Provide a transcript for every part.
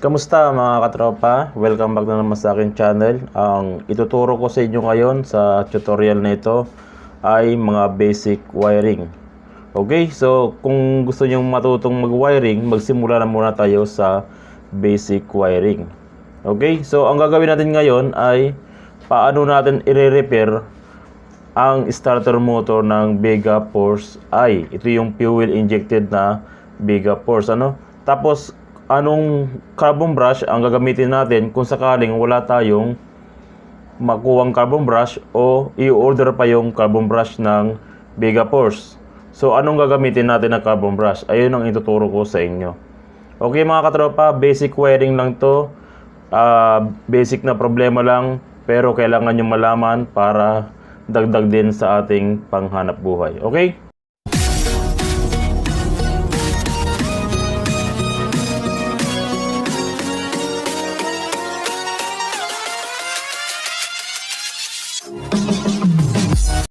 Kamusta mga katropa? Welcome back na naman sa aking channel. Ang ituturo ko sa inyo ngayon sa tutorial na ito ay mga basic wiring. Okay, so kung gusto niyo matutong mag-wiring, magsimula na muna tayo sa basic wiring. Okay, so ang gagawin natin ngayon ay paano natin i-repair ang starter motor ng Vega Force I. Ito yung fuel injected na Vega Force, Tapos anong carbon brush ang gagamitin natin kung sakaling wala tayong makuwang carbon brush o i-order pa yung carbon brush ng Vega Force. So anong gagamitin natin na carbon brush? Ayun ang ituturo ko sa inyo. Okay mga katropa, basic wiring lang to. Basic na problema lang, pero kailangan nyo malaman para dagdag din sa ating panghanap buhay. Okay?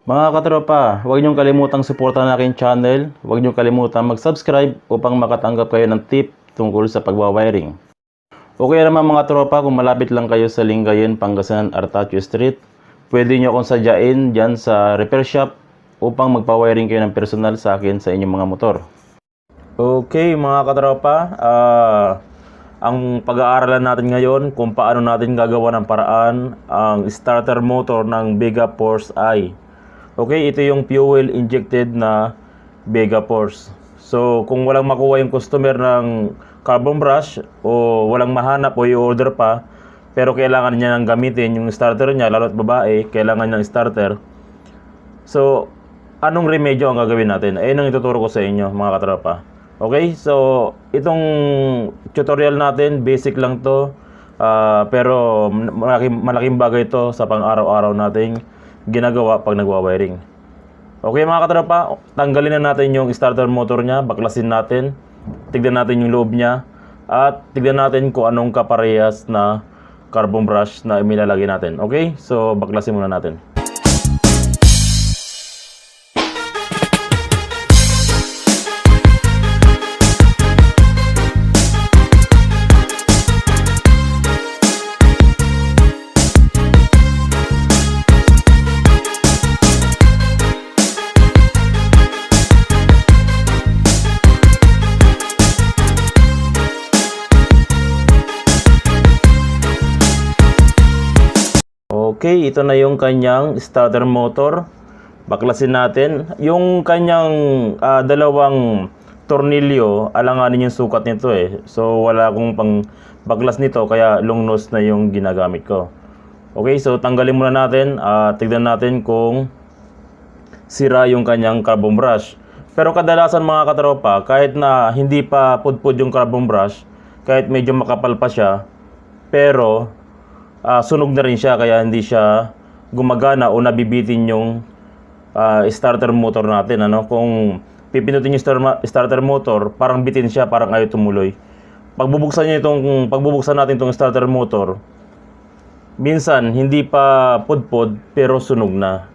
Mga katropa, huwag niyong kalimutang suportahan ang aking channel. Huwag niyong kalimutang mag-subscribe upang makatanggap kayo ng tip tungkol sa pagwawiring. Okay naman mga tropa, kung malapit lang kayo sa Lingayen, Pangasinan, Artacho Street, pwede niyo akong sadyain dyan sa repair shop upang magpa-wiring kayo ng personal sa akin sa inyong mga motor. Okay mga katropa, ang pag-aaralan natin ngayon kung paano natin gagawa ng paraan ang starter motor ng Vega Force I. Okay, ito yung fuel injected na Vega Force. So, kung walang makuha yung customer ng carbon brush o walang mahanap o i-order pa, pero kailangan niya nang gamitin yung starter niya, lalo't babae, kailangan niya ng starter. So, anong remedyo ang gagawin natin? Ayun ang ituturo ko sa inyo, mga katropa. Okay, so itong tutorial natin, basic lang to, pero malaking bagay to sa pang-araw-araw nating ginagawa pag nagwa-wiring. Okay mga katropa, tanggalin na natin yung starter motor niya, baklasin natin, tignan natin yung loob niya, at tignan natin kung anong kaparehas na carbon brush na inilalagay natin. Okay, so baklasin muna natin. Okay, ito na yung kanyang starter motor. Baklasin natin. Yung kanyang dalawang tornilyo, alanganin yung sukat nito eh. So wala akong pang baklas nito, kaya long nose na yung ginagamit ko. Okay, so tanggalin muna natin. Tignan natin kung sira yung kanyang carbon brush. Pero kadalasan mga katropa, kahit na hindi pa pudpud yung carbon brush, kahit medyo makapal pa siya, pero sunog na rin siya, kaya hindi siya gumagana o nabibitin yung starter motor natin. Kung pipinutin yung starter motor, parang bitin siya, parang ayaw tumuloy. Pagbubuksan natin itong starter motor, minsan hindi pa pudpud pero sunog na.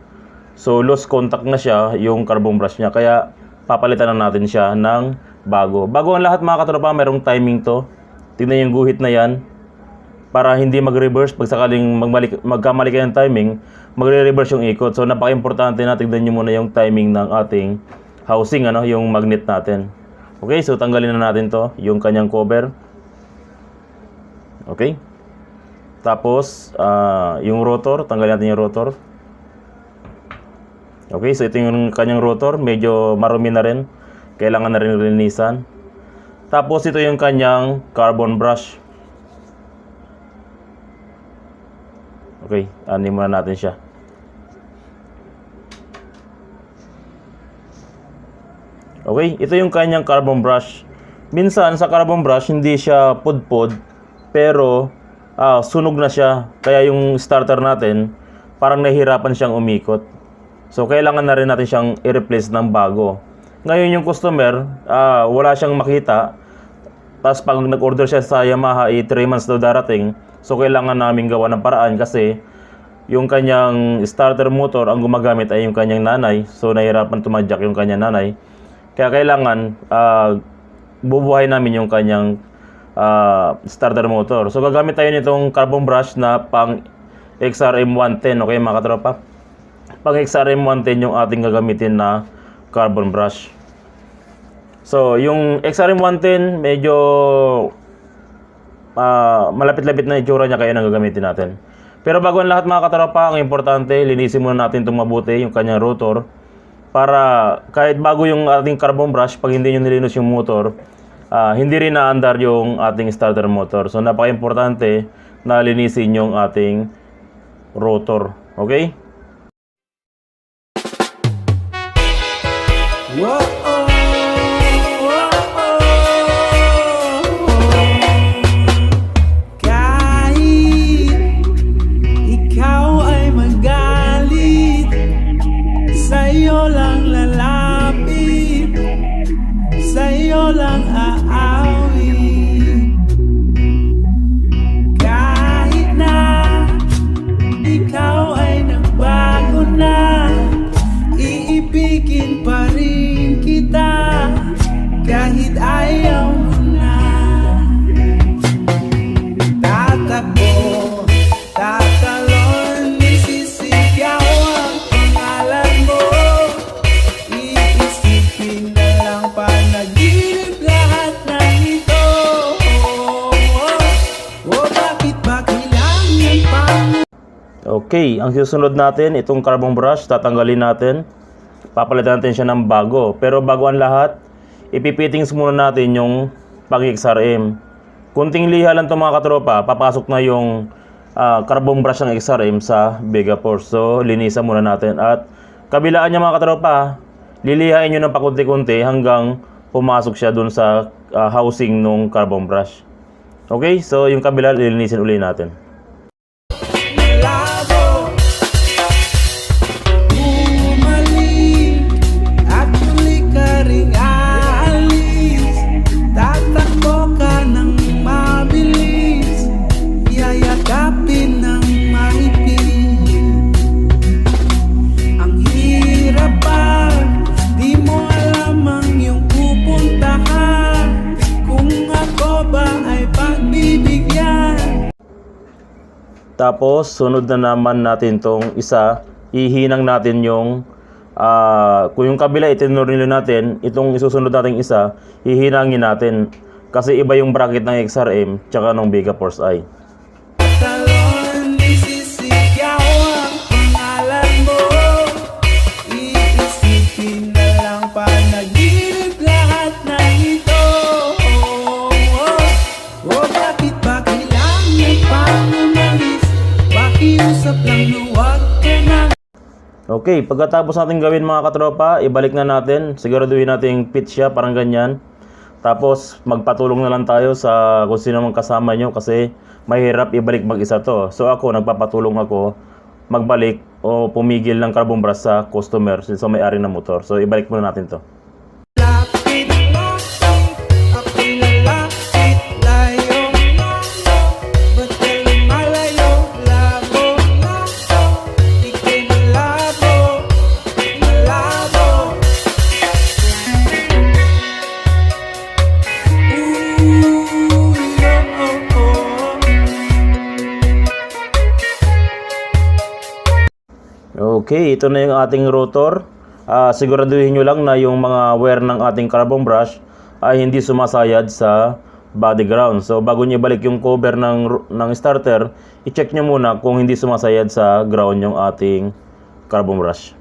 So lost contact na siya yung carbon brush niya, kaya papalitan na natin siya ng bago. Bago ang lahat mga katropa, merong timing to. Tignan yung guhit na yan, para hindi mag-reverse. Pag sakaling magkamali kayo ng timing, magre-reverse yung ikot. So napaka-importante na tignan nyo muna yung timing ng ating housing, yung magnet natin. Okay, so tanggalin na natin to, yung kanyang cover. Okay, tapos yung rotor, tanggalin natin yung rotor. Okay, so ito yung kanyang rotor, medyo marumi na rin, kailangan na rin linisan. Tapos ito yung kanyang carbon brush. Okay, anin muna natin siya. Okay, ito yung kanyang carbon brush. Minsan sa carbon brush hindi siya pudpud, pero sunog na siya. Kaya yung starter natin parang nahihirapan siyang umikot. So kailangan na rin natin siyang i-replace ng bago. Ngayon yung customer, wala siyang makita. Tapos pag nag-order siya sa Yamaha, 3 months daw darating. So kailangan namin gawa ng paraan kasi yung kanyang starter motor ang gumagamit ay yung kanyang nanay. So nahirapan tumadyak yung kanyang nanay. Kaya kailangan bubuhay namin yung kanyang starter motor. So gagamit tayo nitong carbon brush na pang XRM 110, okay mga katropa? Pang XRM 110 yung ating gagamitin na carbon brush. So yung XRM 110 medyo malapit-lapit na itsura niya, kaya nang gagamitin natin. Pero bago ang lahat mga katropa, ang importante, linisin muna natin itong mabuti yung kanyang rotor, para kahit bago yung ating carbon brush, pag hindi nyo nilinis yung motor, hindi rin naandar yung ating starter motor. So napaka-importante na linisin yung ating rotor. Okay? Kahit ikaw ay magalit, sa'yo lang lalapit, sa'yo lang aawit. Kahit na ikaw ay nagbago na, iibigin pa rin kita kahit ayaw mo na. Tatakbo, tatalon, isisigaw ang pangalan mo. Iisipin na lang panaginip lahat ng ito. Bakit ba kailangan pang... Okay, ang susunod natin, itong carbon brush, tatanggalin natin. Papalitan natin siya ng bago. Pero bago ang lahat, ipipittings muna natin yung pang-XRM. Kunting liha lang ito mga katropa, papasok na yung carbon brush ng XRM sa Megaforce. So, linisan muna natin. At kabilaan niya mga katropa, lilihain nyo ng pakunti-kunti hanggang pumasok siya dun sa housing ng carbon brush. Okay, so yung kabila, lilinisin uli natin. Malabo, bumalik, at muli ka ring aalis. Tatakbo ka ng mabilis, yayakapin ng mahigpit. Ang hirap pa, di mo alam ang iyong pupuntahan. Kung ako ba ay pagbibigyan. Tapos, sunod na naman natin tong isa, ihinang natin yung, kung yung kabila itinurnilo natin, itong isusunod natin isa, hihinangin natin. Kasi iba yung bracket ng XRM, tsaka ng Megaforce I. Talon, isisigaw ang pangalan mo. Iisipin na lang panaginip lahat ng ito. Bakit ba kailangan pang umalis? Pakiusap lang na huwag ka na. Okay, pagkatapos natin gawin mga katropa, ibalik na natin. Siguraduhin natin pitch siya, parang ganyan. Tapos, magpatulong na lang tayo sa kung sino mang kasama nyo kasi mahirap ibalik mag-isa to. So ako, nagpapatulong ako magbalik o pumigil ng carbon brush sa customer sa may-ari ng motor. So ibalik muna natin to. Lapit, ako'y lalapit, layo, ba't kayo malayo? Labo, ika'y malabo, malabo. Okay, ito na yung ating rotor. Siguraduhin nyo lang na yung mga wear ng ating carbon brush ay hindi sumasayad sa body ground. So bago nyo ibalik yung cover ng starter, i-check nyo muna kung hindi sumasayad sa ground yung ating carbon brush.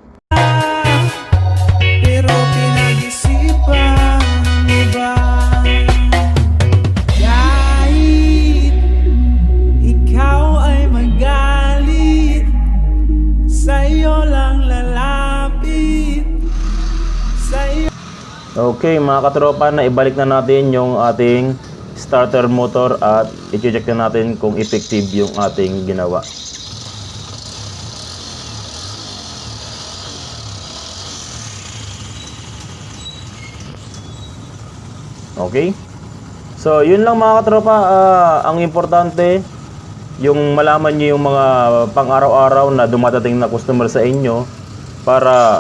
Pero pinag-isipan mo ba? Kahit ikaw ay magalit, sa'yo lang lalapit, sa'yo. Okay mga katropa, na ibalik na natin yung ating starter motor at i-check na natin kung effective yung ating ginawa. Okay? So, yun lang mga katropa. Ang importante, yung malaman nyo yung mga pang-araw-araw na dumadating na customer sa inyo para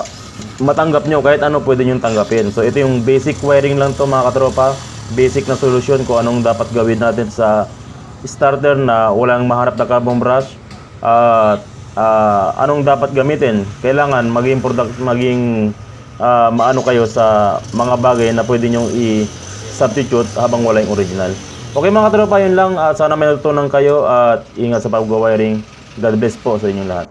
matanggap nyo kahit ano pwede nyo tanggapin. So, ito yung basic wiring lang to mga katropa. basic na solusyon kung anong dapat gawin natin sa starter na walang mahanap na carbon brush at anong dapat gamitin. Kailangan maging maano kayo sa mga bagay na pwede nyong i-substitute habang wala yung original. Okay mga katropa, yun lang. Sana may natutunan kayo at ingat sa pag-wiring. God bless po sa inyong lahat.